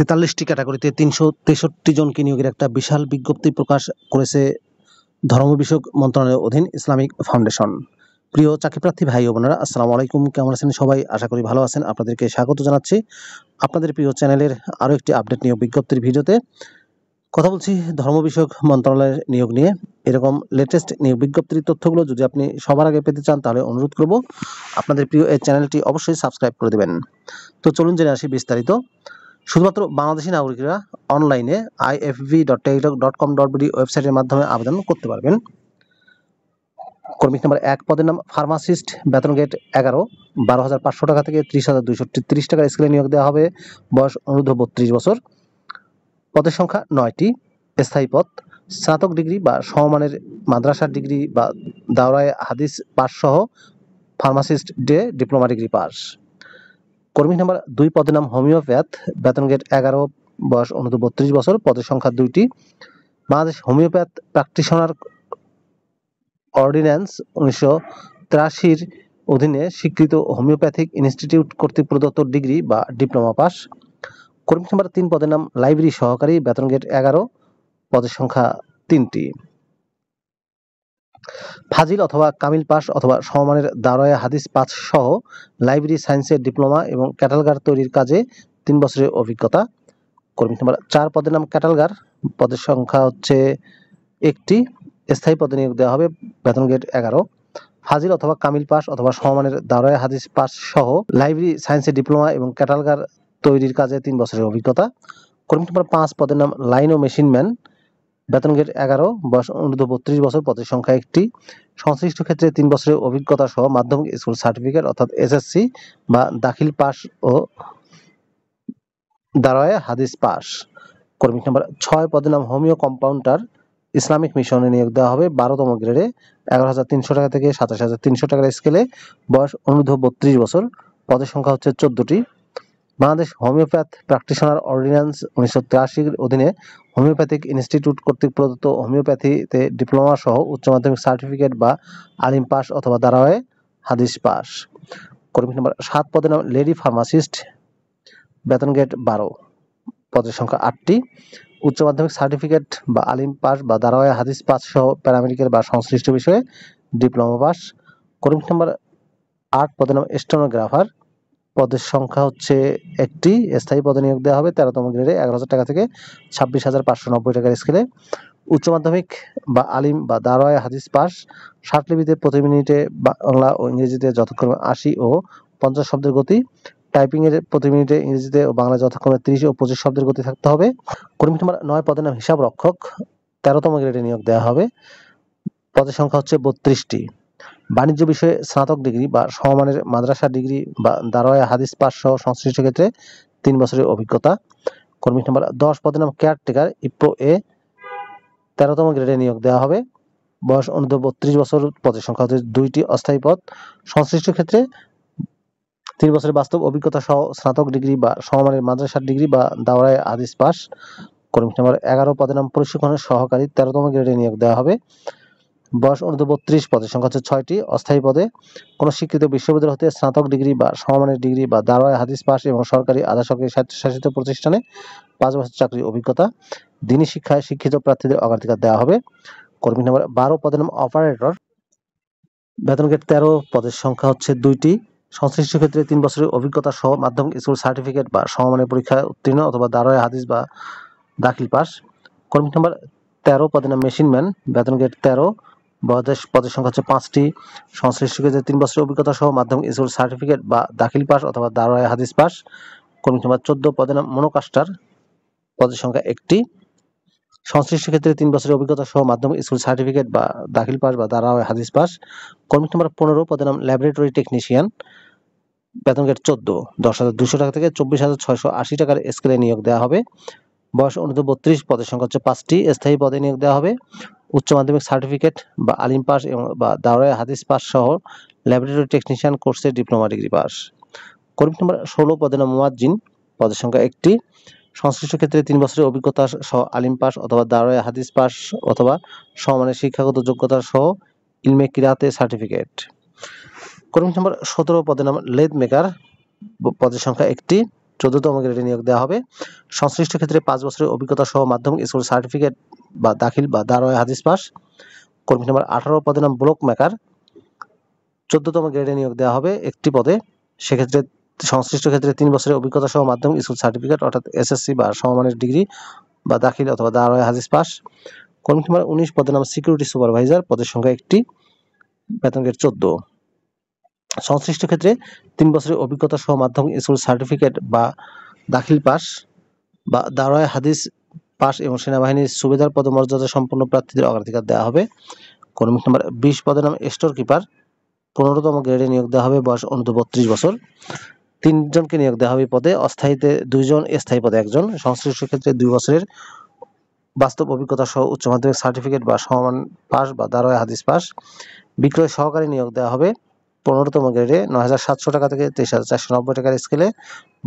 43টি ক্যাটাগরিতে 363 জনকে নিয়োগের একটা বিশাল বিজ্ঞপ্তি প্রকাশ করেছে ধর্ম বিষয়ক মন্ত্রণালয়ের অধীন ইসলামিক ফাউন্ডেশন। প্রিয় চাকরিপ্রার্থী ভাই ও বোনেরা, আসসালামু আলাইকুম। কেমন আছেন সবাই? আশা করি ভালো আছেন। আপনাদেরকে স্বাগত জানাচ্ছি আপনাদের প্রিয় চ্যানেলের আরও একটি আপডেট নিয়োগ বিজ্ঞপ্তির ভিডিওতে। কথা বলছি ধর্ম বিষয়ক মন্ত্রণালয়ের নিয়োগ নিয়ে। এরকম লেটেস্ট নিয়োগ বিজ্ঞপ্তির তথ্যগুলো যদি আপনি সবার আগে পেতে চান, তাহলে অনুরোধ করব আপনাদের প্রিয় এই চ্যানেলটি অবশ্যই সাবস্ক্রাইব করে দেবেন। তো চলুন জেনে আসি বিস্তারিত। শুধুমাত্র বাংলাদেশি নাগরিকরা অনলাইনে ifv.telitalk.com.bd ওয়েবসাইটের মাধ্যমে আবেদন করতে পারবেন। কর্মী নাম্বার 1 পদের নাম ফার্মাসিস্ট, বেতন গ্রেড 11, 12,500 টাকা থেকে 30,230 টাকার স্কেলে নিয়োগ দেওয়া হবে। বয়স অনূর্ধ্ব 32 বছর। পদের সংখ্যা 9টি। স্থায়ী পদ। স্নাতক ডিগ্রি বা সমমানের মাদ্রাসার ডিগ্রি বা দাওরায়ে হাদিস পাস সহ ফার্মাসিস্ট ডিপ্লোমা ডিগ্রি পাস। কর্মী নাম্বার 2 পদের নাম হোমিওপ্যাথ, বেতন গ্রেড 11, বয়স অনূর্ধ্ব 32 বছর। পদের সংখ্যা 2টি। বাংলাদেশ হোমিওপ্যাথ প্র্যাকটিশনার অর্ডিন্যান্স 1983-র অধীনে স্বীকৃত হোমিওপ্যাথিক ইনস্টিটিউট কর্তৃক প্রদত্ত ডিগ্রি বা ডিপ্লোমা পাস। কর্মী নাম্বার 3 পদের নাম লাইব্রেরি সহকারী, বেতন গ্রেড 11, পদের সংখ্যা 3টি। ফাজিল অথবা কামিল পাস অথবা সমমানের দাওরায়ে হাদিস পাস সহ লাইব্রেরি সায়েন্সের ডিপ্লোমা এবং ক্যাটালগার তৈরির কাজে 3 বছরের অভিজ্ঞতা। কর্মী নাম্বার 4 পদের নাম ক্যাটালগার, পদের সংখ্যা হচ্ছে 1টি। স্থায়ী পদে নিয়োগ দেওয়া হবে। বেতন গ্রেড 11। ফাজিল অথবা কামিল পাস অথবা সমমানের দাওরায়ে হাদিস পাস সহ লাইব্রেরি সায়েন্সের ডিপ্লোমা এবং ক্যাটালগার তৈরির কাজে 3 বছরের অভিজ্ঞতা। কর্মী নাম্বার 5 পদের নাম লাইন ও মেশিন ম্যান, বেতন গ্রেড 11, বয়স অনূর্ধ্ব 32 বছর। পদের সংখ্যা 1টি। সংশ্লিষ্ট ক্ষেত্রে 3 বছরের অভিজ্ঞতা সহ মাধ্যমিক স্কুল সার্টিফিকেট অর্থাৎ এসএসসি বা দাখিল পাস ও দাওরায়ে হাদিস পাস। কর্মী নাম্বার 6 পদের নাম হোমিও কম্পাউন্ডার, ইসলামিক মিশনে নিয়োগ দেওয়া হবে। 12তম গ্রেডে 11,300 টাকা থেকে 27,300 টাকার স্কেলে। বয়স অনূর্ধ্ব 32 বছর। পদের সংখ্যা হচ্ছে 14টি। বাংলাদেশ হোমিওপ্যাথ প্র্যাকটিশনার অর্ডিন্যান্স 1983-র অধীনে হোমিওপ্যাথিক ইনস্টিটিউট কর্তৃক প্রদত্ত হোমিওপ্যাথিতে ডিপ্লোমা সহ উচ্চ মাধ্যমিক সার্টিফিকেট বা আলিম পাস অথবা দাওরায়ে হাদিস পাস। কর্মী নাম্বার 7 পদের নাম লেডি ফার্মাসিস্ট, বেতন গ্রেড 12, পদের সংখ্যা 8টি। উচ্চ মাধ্যমিক সার্টিফিকেট বা আলিম পাস বা দাওরায়ে হাদিস পাস সহ প্যারামেডিক্যাল বা সংশ্লিষ্ট বিষয়ে ডিপ্লোমা পাস। কর্মী নাম্বার 8 পদের নাম স্টেনোগ্রাফার, পদের সংখ্যা হচ্ছে 1টি। স্থায়ী পদে নিয়োগ দেওয়া হবে। 13তম গ্রেডে 11,000 টাকা থেকে 26,590 টাকার স্কেলে। উচ্চ মাধ্যমিক বা আলিম বা দাওরায়ে হাদিস পাস। ষাটলিপিতে প্রতি মিনিটে বাংলা ও ইংরেজিতে যথাক্রমে 80 ও 50 শব্দের গতি। টাইপিং এর প্রতি মিনিটে ইংরেজিতে ও বাংলা যথাক্রমে 30 ও 25 শব্দের গতি থাকতে হবে। কর্মী নাম্বার 9 পদের নাম হিসাব রক্ষক, 13তম গ্রেডে নিয়োগ দেওয়া হবে। পদের সংখ্যা হচ্ছে 32টি। বাণিজ্য বিষয়ে স্নাতক ডিগ্রি বা সমমানের মাদ্রাসা ডিগ্রি বা দাওরায়ে হাদিস পাস সহ সংশ্লিষ্ট ক্ষেত্রে 3 বছরের অভিজ্ঞতা। কর্মী নাম্বার 10 পদের নাম কেয়ারটেকার, ইপ্রো এ, 13তম গ্রেডে নিয়োগ দেওয়া হবে। বয়স অনূর্ধ্ব 32 বছর। পদের সংখ্যা হচ্ছে 2টি। অস্থায়ী পদ। সংশ্লিষ্ট ক্ষেত্রে 3 বছরের বাস্তব অভিজ্ঞতা সহ স্নাতক ডিগ্রি বা সমমানের মাদ্রাসার ডিগ্রি বা দাওরায়ে হাদিস পাস। কর্মী নাম্বার 11 পদের নাম প্রশিক্ষণের সহকারী, 13তম গ্রেডে নিয়োগ দেওয়া হবে। বয়স অনূর্ধ্ব 32। পদের সংখ্যা হচ্ছে 6টি। অস্থায়ী পদে কোন স্বীকৃত বিশ্ববিদ্যালয় হতে স্নাতক ডিগ্রি বা সমমানের ডিগ্রি বা দাওরায়ে হাদিস পাস এবং সরকারি আধা সরকারি স্বায়ত্তশাসিত প্রতিষ্ঠানে 5 বছর চাকরির অভিজ্ঞতা। দিনী শিক্ষায় শিক্ষিত প্রার্থীদের অগ্রাধিকার দেওয়া হবে। কর্মী নাম্বার 12 পদের নাম অপারেটর, বেতন গ্রেড 13, পদের সংখ্যা হচ্ছে 2টি। সংশ্লিষ্ট ক্ষেত্রে 3 বছরের অভিজ্ঞতা সহ মাধ্যমিক স্কুল সার্টিফিকেট বা সমমানের পরীক্ষায় উত্তীর্ণ অথবা দাওরায়ে হাদিস বা দাখিল পাস। কর্মী নাম্বার 13 পদের নাম মেশিনম্যান, বেতন গ্রেড 13, পদের সংখ্যা হচ্ছে 5টি। সংশ্লিষ্ট ক্ষেত্রে 3 বছরের অভিজ্ঞতা সহ মাধ্যমিক স্কুল সার্টিফিকেট বা দাখিল পাস অথবা দাওরায়ে হাদিস পাস। কর্মী নাম্বার 14 পদের নাম মনোকাস্টার, পদের সংখ্যা 1টি। সংশ্লিষ্ট ক্ষেত্রে 3 বছরের অভিজ্ঞতা সহ মাধ্যমিক স্কুল সার্টিফিকেট বা দাখিল পাস বা দাওরায়ে হাদিস পাস। কর্মী নাম্বার 15 পদের নাম ল্যাবরেটরি টেকনিশিয়ান, বেতন গ্রেড 14, 10,200 টাকা থেকে 24,680 টাকার স্কেলে নিয়োগ দেওয়া হবে। বয়স অনূর্ধ্ব 32। পদের সংখ্যা হচ্ছে 5টি। স্থায়ী পদে নিয়োগ দেওয়া হবে। উচ্চ মাধ্যমিক সার্টিফিকেট বা আলিম পাস এবং বা দাওরায়ে হাদিস পাস সহ ল্যাবরেটরি টেকনিশিয়ান কোর্সের ডিপ্লোমা ডিগ্রি পাস। কর্মী নাম্বার 16 পদের নাম মুয়াজ্জিন, পদের সংখ্যা 1টি। সংশ্লিষ্ট ক্ষেত্রে 3 বছরের অভিজ্ঞতা সহ আলিম পাস অথবা দাওরায়ে হাদিস পাস অথবা সমমানের শিক্ষাগত যোগ্যতা সহ ইলমে কিরাতে সার্টিফিকেট। কর্মী নাম্বার 17 পদের নাম লেদ মেকার, পদের সংখ্যা 1টি। 14তম গ্রেডে নিয়োগ দেওয়া হবে। সংশ্লিষ্ট ক্ষেত্রে 5 বছরের অভিজ্ঞতা সহ মাধ্যমিক স্কুল সার্টিফিকেট বা দাখিল বা দারোয়ায় হাদিস পাস। কর্মী নম্বর 18 পদের নাম ব্লক মেকার, 14তম গ্রেডে নিয়োগ দেওয়া হবে একটি পদে। সেক্ষেত্রে সংশ্লিষ্ট ক্ষেত্রে 3 বছরের অভিজ্ঞতা সহ মাধ্যমিক স্কুল সার্টিফিকেট অর্থাৎ এসএসসি বা সমমানের ডিগ্রি বা দাখিল অথবা দারোয়ায় হাদিস পাস। কর্মী নম্বর 19 পদের নাম সিকিউরিটি সুপারভাইজার, পদের সংখ্যা একটি, বেতন গ্রেড 14। সংশ্লিষ্ট ক্ষেত্রে 3 বছরের অভিজ্ঞতা সহ মাধ্যমিক স্কুল সার্টিফিকেট বা দাখিল পাস বা দারোয়ায় হাদিস পাস এবং সেনাবাহিনীর সুবেদার পদমর্যাদা সম্পন্ন প্রার্থীদের অগ্রাধিকার দেওয়া হবে। কর্মী নম্বর 20 পদের নাম স্টোর কিপার, 15তম গ্রেডে নিয়োগ দেওয়া হবে, বয়স অনূর্ধ্ব 32 বছর। 3 জনকে নিয়োগ দেওয়া হবে পদে, অস্থায়ীতে 2 জন, স্থায়ী পদে 1 জন। সংশ্লিষ্ট ক্ষেত্রে 2 বছরের বাস্তব অভিজ্ঞতা সহ উচ্চ মাধ্যমিক সার্টিফিকেট বা সমমান পাস বা দারোয়ায় হাদিস পাস। বিক্রয় সহকারী নিয়োগ দেওয়া হবে 15তম গ্রেডে 9,700 টাকা থেকে 23,490 টাকার স্কেলে,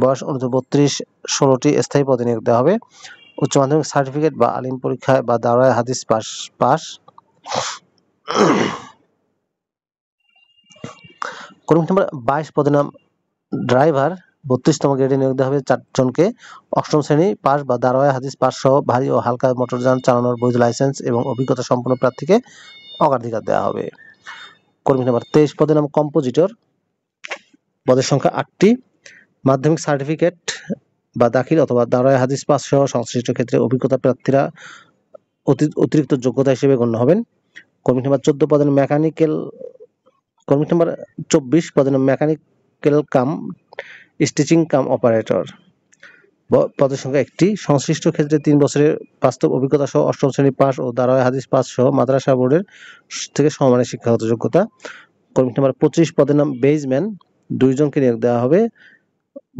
বয়স অনূর্ধ্ব 32, 16টি স্থায়ী পদে নিয়োগ দেওয়া হবে। উচ্চ মাধ্যমিক সার্টিফিকেট বা আলিম পরীক্ষায় বা দাওরায় হাদিস পাস। কর্মী নম্বর 22 পদের নাম ড্রাইভার, 32তম গ্রেডে নিয়োগ দেওয়া হবে 4 জনকে। 8ম শ্রেণী পাস বা দাওরায় হাদিস পাস সহ ভারী ও হালকা মোটরযান চালানোর বৈধ লাইসেন্স এবং অভিজ্ঞতা সম্পন্ন প্রার্থীকে অগ্রাধিকার দেওয়া হবে। কর্মী নম্বর 23 পদের নাম কম্পোজিটর, পদের সংখ্যা 8টি। মাধ্যমিক সার্টিফিকেট বা দাখিল অথবা দাওরায় হাদিস পাস সহ সংশ্লিষ্ট ক্ষেত্রে অভিজ্ঞতা প্রার্থীরা অতিরিক্ত যোগ্যতা হিসেবে গণ্য হবেন। কর্মী নম্বর 14 পদের মেকানিক্যাল, কর্মী নম্বর 24 পদের মেকানিক্যাল কাম স্টিচিং কাম অপারেটর, পদের সংখ্যা 1টি। সংশ্লিষ্ট ক্ষেত্রে 3 বছরের বাস্তব অভিজ্ঞতা সহ 8ম শ্রেণী পাস ও দাওরায় হাদিস পাস সহ মাদ্রাসা বোর্ডের থেকে সমমানের শিক্ষাগত যোগ্যতা। কর্মী নম্বর 25 পদের নাম বেজম্যান, 2 জনকে নিয়োগ দেওয়া হবে,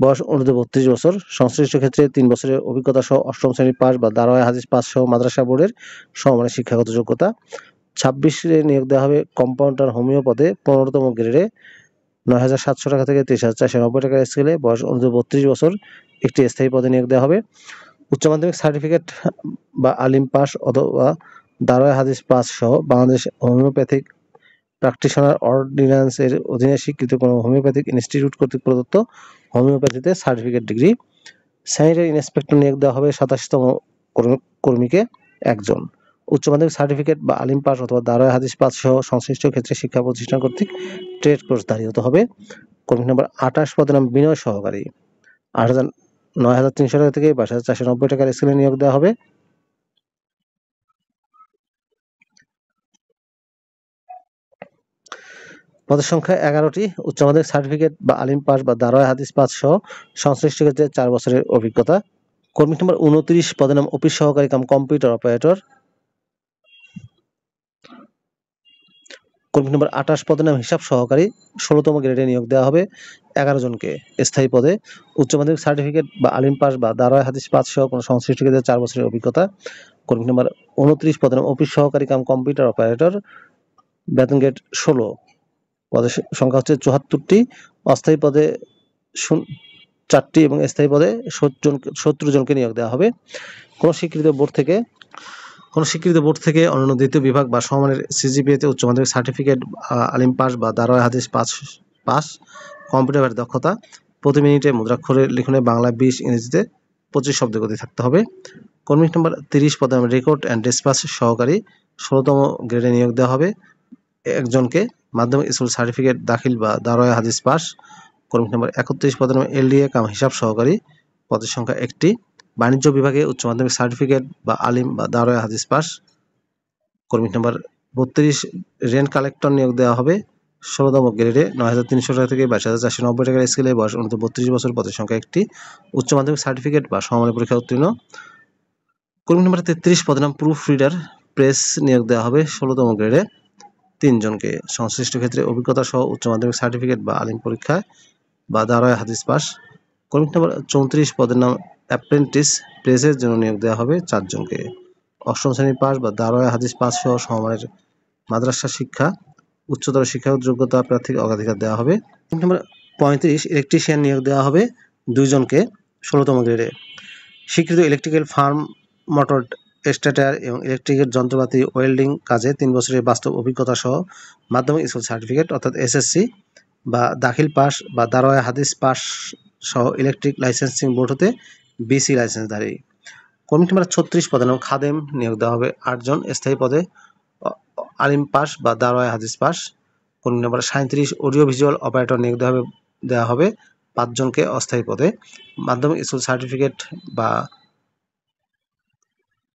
বয়স অনূর্ধ্ব 32 বছর। সংশ্লিষ্ট ক্ষেত্রে 3 বছরের অভিজ্ঞতা সহ 8ম শ্রেণী পাস বা দারোয়ায় হাদিস পাস সহ মাদ্রাসা বোর্ডের সমমানের শিক্ষাগত যোগ্যতা। 26 নিয়োগ দেওয়া হবে কম্পাউন্ডার হোমিও পদে 15তম গ্রেডে 9,700 টাকা থেকে 23,490 টাকার স্কেলে, বয়স অনূর্ধ্ব 32 বছর, একটি স্থায়ী পদে নিয়োগ দেওয়া হবে। উচ্চ মাধ্যমিক সার্টিফিকেট বা আলিম পাস অথবা দারোয়ায় হাদিস পাস সহ বাংলাদেশ হোমিওপ্যাথিক প্র্যাকটিশনার অর্ডিন্যান্স এর অধীনে স্বীকৃত কোনো হোমিওপ্যাথিক ইনস্টিটিউট কর্তৃক প্রদত্ত হোমিওপ্যাথিতে সার্টিফিকেট ডিগ্রি। স্যানিটারি ইন্সপেক্টর নিয়োগ দেওয়া হবে 87তম কর্মীকে 1 জন। উচ্চ মাধ্যমিক সার্টিফিকেট বা আলিম পাস অথবা দারোয়ায় হাদিস পাস সহ সংশ্লিষ্ট ক্ষেত্রে শিক্ষা প্রতিষ্ঠান কর্তৃক ট্রেড কোর্সধারী হতে হবে। কর্মী নম্বর 28 পদের নাম বিনয় সহকারী, 9,300 টাকা থেকে 22,490 টাকার স্কেলে নিয়োগ দেওয়া হবে। পদের সংখ্যা 11টি। উচ্চ মাধ্যমিক সার্টিফিকেট বা আলিম পাস বা দারোয়ায় হাদিস পাস সহ সংশ্লিষ্ট ক্ষেত্রে 4 বছরের অভিজ্ঞতা। কর্মী নম্বর 29 পদের নাম অফিস সহকারী কাম কম্পিউটার অপারেটর, কর্মী নম্বর 28 পদের নাম হিসাব সহকারী, 16তম গ্রেডে নিয়োগ দেওয়া হবে 11 জনকে স্থায়ী পদে। উচ্চ মাধ্যমিক সার্টিফিকেট বা আলিম পাস বা দারোয়ায় হাদিস পাস সহ কোনো সংশ্লিষ্ট ক্ষেত্রে 4 বছরের অভিজ্ঞতা। কর্মী নম্বর 29 পদের নাম অফিস সহকারী কাম কম্পিউটার অপারেটর, বেতন গ্রেড 16, পদের সংখ্যা হচ্ছে 74টি। অস্থায়ী পদে 4টি এবং স্থায়ী পদে 70 জনকে নিয়োগ দেওয়া হবে। কোনো স্বীকৃত বোর্ড থেকে অন্যান্য দ্বিতীয় বিভাগ বা সমমানের সিজিপিএতে উচ্চ মাধ্যমিক সার্টিফিকেট আলিম পাস বা দারোয়ায় হাদিস পাস, কম্পিউটার দক্ষতা, প্রতি মিনিটে মুদ্রাক্ষরের লিখনে বাংলা 20, ইংরেজিতে 25 শব্দ গতি থাকতে হবে। কর্মী নম্বর 30 পদে রেকর্ড অ্যান্ড ডিসপাস সহকারী, 16তম গ্রেডে নিয়োগ দেওয়া হবে 1 জনকে। মাধ্যমিক স্কুল সার্টিফিকেট দাখিল বা দারোয়ায় হাদিস পাস। কর্মী নম্বর 31 পদের এলডিএ কাম হিসাব সহকারী, পদের সংখ্যা 1টি। বাণিজ্য বিভাগে উচ্চ মাধ্যমিক সার্টিফিকেট বা আলিম বা দারোয়ায় হাদিস পাস। কর্মী নম্বর 32 রেন্ট কালেক্টর নিয়োগ দেওয়া হবে 16তম গ্রেডে 9,300 টাকা থেকে 22,490 টাকার স্কেলে, বয়স অনূর্ধ্ব 32 বছর, পদের সংখ্যা 1টি। উচ্চ মাধ্যমিক সার্টিফিকেট বা সমমানের পরীক্ষা উত্তীর্ণ। কর্মী নম্বর 33 পদের নাম প্রুফ রিডার প্রেস নিয়োগ দেওয়া হবে 16তম গ্রেডে 3 জনকে। সংশ্লিষ্ট ক্ষেত্রে অভিজ্ঞতা সহ উচ্চ মাধ্যমিক সার্টিফিকেট বা আলিম পরীক্ষায় বা দারোয়ায় হাদিস পাস। কর্মী নম্বর 34 পদের নাম অ্যাপ্রেন্টিস প্রেসের জন্য নিয়োগ দেওয়া হবে 4 জনকে। 8ম শ্রেণী পাস বা দারোয়ায় হাদিস পাস সহ সমমানের মাদ্রাসা শিক্ষা, উচ্চতর শিক্ষাগত যোগ্যতা প্রার্থীকে অগ্রাধিকার দেওয়া হবে। কর্মী নম্বর 35 ইলেকট্রিশিয়ান নিয়োগ দেওয়া হবে 2 জনকে 16তম গ্রেডে। স্বীকৃত ইলেকট্রিক্যাল ফার্ম, মোটর স্টেটার এবং ইলেকট্রিকের যন্ত্রপাতি ওয়েল্ডিং কাজে 3 বছরের বাস্তব অভিজ্ঞতা সহ মাধ্যমিক স্কুল সার্টিফিকেট অর্থাৎ এসএসসি বা দাখিল পাস বা দারোয়ায় হাদিস পাস সহ ইলেকট্রিক লাইসেন্সিং বোর্ড হতে বিসি লাইসেন্সধারী। কর্মী নাম্বার 36 পদের নাম খাদেম, নিয়োগ দেওয়া হবে 8 জন, স্থায়ী পদে আলিম পাস বা দারোয়ায় হাদিস পাস। কর্মী নাম্বার 37 অডিও ভিজুয়াল অপারেটর, নিয়োগ দেওয়া হবে 5 জনকে অস্থায়ী পদে। মাধ্যমিক স্কুল সার্টিফিকেট বা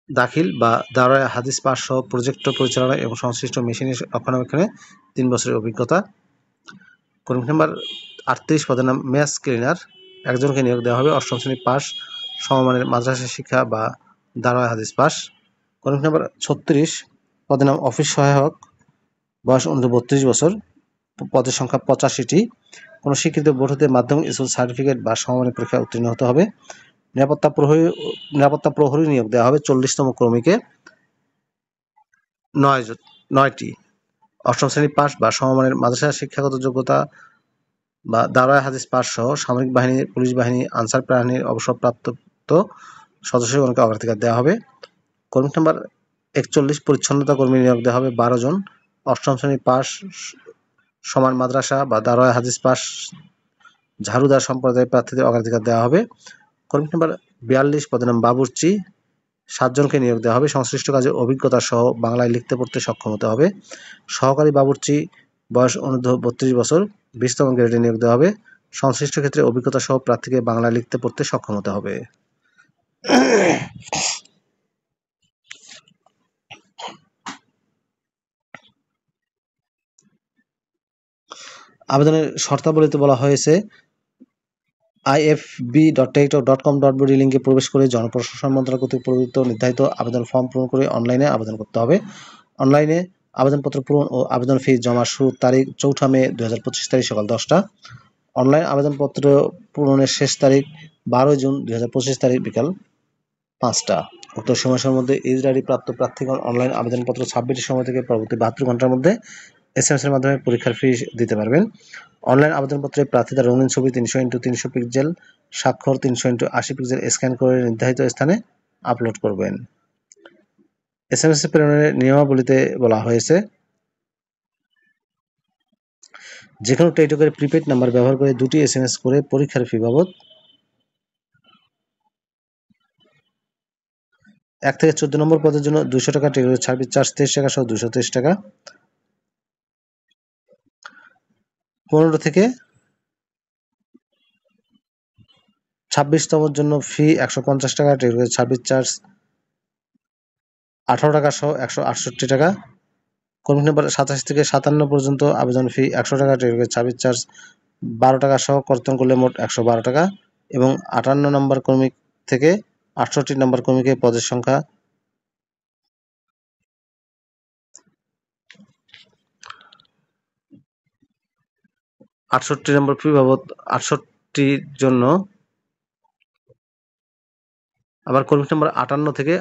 দাখিল বা দারোয়ায় হাদিস পাস সহ প্রজেক্ট পরিচালনা এবং সংশ্লিষ্ট মেশিনের রক্ষণাবেক্ষণে 3 বছরের অভিজ্ঞতা। কর্মী নাম্বার 38 পদের নাম ম্যাচ ক্লিনার, 1 জনকে নিয়োগ দেওয়া হবে 8ম শ্রেণী পাস, সমমানের মাদ্রাসা শিক্ষা বা দারোয়ায় হাদিস পাস। কর্মী নাম্বার 36 পদের নাম অফিস সহায়ক, বয়স অনুযায়ী 32 বছর, পদের সংখ্যা 85টি। কোনো স্বীকৃত বোর্ড হতে মাধ্যমিক স্কুল সার্টিফিকেট বা সমমানের পরীক্ষা উত্তীর্ণ হতে হবে। নিরাপত্তা প্রহরী নিয়োগ দেওয়া হবে 40তম কর্মীকে 9টি। 8ম শ্রেণী পাস বা সমমানের মাদ্রাসা শিক্ষাগত যোগ্যতা বা দারোয়ায় হাদিস পাস সহ সামরিক বাহিনী, পুলিশ বাহিনী, আনসার বাহিনীর অবসরপ্রাপ্ত সদস্যগণকে অগ্রাধিকার দেওয়া হবে। কর্মী নাম্বার 41 পরিচ্ছন্নতা কর্মী, নিয়োগ দেওয়া হবে 12 জন, 8ম শ্রেণী পাস, সমান মাদ্রাসা বা দারোয়ায় হাদিস পাস, ঝাড়ুদার সম্প্রদায়ের প্রার্থীদের অগ্রাধিকার দেওয়া হবে। কর্মী নাম্বার 42 পদের নাম বাবুর্চি, 7 জনকে নিয়োগ দেওয়া হবে, সংশ্লিষ্ট কাজে অভিজ্ঞতা সহ বাংলায় লিখতে পড়তে সক্ষম হতে হবে। সহকারী বাবুর্চি, বয়স অনুর্ধ্ব 32 বছর, 20তম গ্রেডে নিয়োগ দেওয়া হবে, সংশ্লিষ্ট ক্ষেত্রে অভিজ্ঞতা সহ প্রার্থীকে বাংলায় লিখতে পড়তে সক্ষম হতে হবে। আবেদনের শর্তাবলীতে বলা হয়েছে ifb.টেলিটক.com.bd লিঙ্কে প্রবেশ করে জনপ্রশাসন মন্ত্রণালয় কর্তৃক প্রদত্ত নির্ধারিত আবেদন ফর্ম পূরণ করে অনলাইনে আবেদন করতে হবে। অনলাইনে আবেদনপত্র পূরণ ও আবেদন ফি জমা শুরুর তারিখ 4 মে 2025 তারিখ সকাল 10টা। অনলাইন আবেদনপত্র পূরণের শেষ তারিখ 12 জুন 2025 তারিখ বিকাল 5টা। উক্ত সময়সীমার মধ্যে ইসরায়েলি প্রাপ্ত প্রার্থীগণ অনলাইন আবেদনপত্র সাবমিটের সময় থেকে পরবর্তী 72 ঘন্টার মধ্যে SMS এর মাধ্যমে পরীক্ষার ফি দিতে পারবেন। অনলাইন আবেদনপত্রে প্রার্থীদের রঙিন ছবি 300x300 পিক্সেল, স্বাক্ষর 300x80 পিক্সেল স্ক্যান করে নির্ধারিত স্থানে আপলোড করবেন। SMS প্রেরণের নিয়মাবলীতে বলা হয়েছে যেকোনো টেলিটকের প্রিপেড নাম্বার ব্যবহার করে 2টি SMS করে পরীক্ষার ফি বাবদ 1 থেকে 14 নম্বর পদের জন্য 200 টাকা, টেলিটকের সার্ভিস চার্জ 23 টাকা সহ 223 টাকা। 15 থেকে 26তমের জন্য ফি 150 টাকা, টেলিটকের সার্ভিস চার্জ 18 টাকা সহ 168 টাকা। কর্মী নাম্বার 27 থেকে 57 পর্যন্ত আবেদন ফি 100 টাকা, টেলিটকের সার্ভিস চার্জ 12 টাকা সহ কর্তন করলে মোট 112 টাকা। এবং 58 নম্বর কর্মী থেকে 68 নম্বর কর্মীকে পদের সংখ্যা 68 নম্বর ফি বাবদ 68 জন্য আবার কর্মী নাম্বার 58 থেকে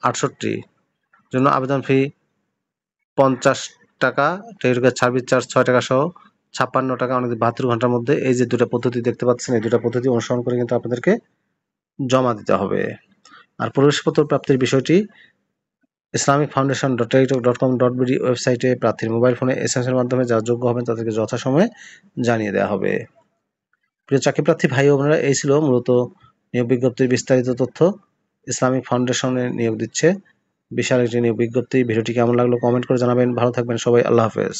68 জন্য আবেদন ফি 50 টাকা, টেলিটকের সার্ভিস চার্জ 6 টাকা সহ 56 টাকা, অনেক 72 ঘন্টার মধ্যে। এই যে দুটো পদ্ধতি দেখতে পাচ্ছেন, এই দুটো পদ্ধতি অনুসরণ করে কিন্তু আপনাদেরকে জমা দিতে হবে। আর প্রবেশপত্র প্রাপ্তির বিষয়টি islamic-foundation.টেলিটক.com.bd ওয়েবসাইটে প্রার্থীর মোবাইল ফোনে SMS এর মাধ্যমে যারা যোগ্য হবেন তাদেরকে যথাসময়ে জানিয়ে দেওয়া হবে। প্রিয় চাকরি প্রার্থী ভাই ও বোনেরা, এই ছিল মূলত নিয়োগ বিজ্ঞপ্তির বিস্তারিত তথ্য। ইসলামিক ফাউন্ডেশনে নিয়োগ দিচ্ছে, বিশাল একটি নিয়োগ বিজ্ঞপ্তি। ভিডিওটি কেমন লাগলো কমেন্ট করে জানাবেন। ভালো থাকবেন সবাই, আল্লাহ হাফেজ।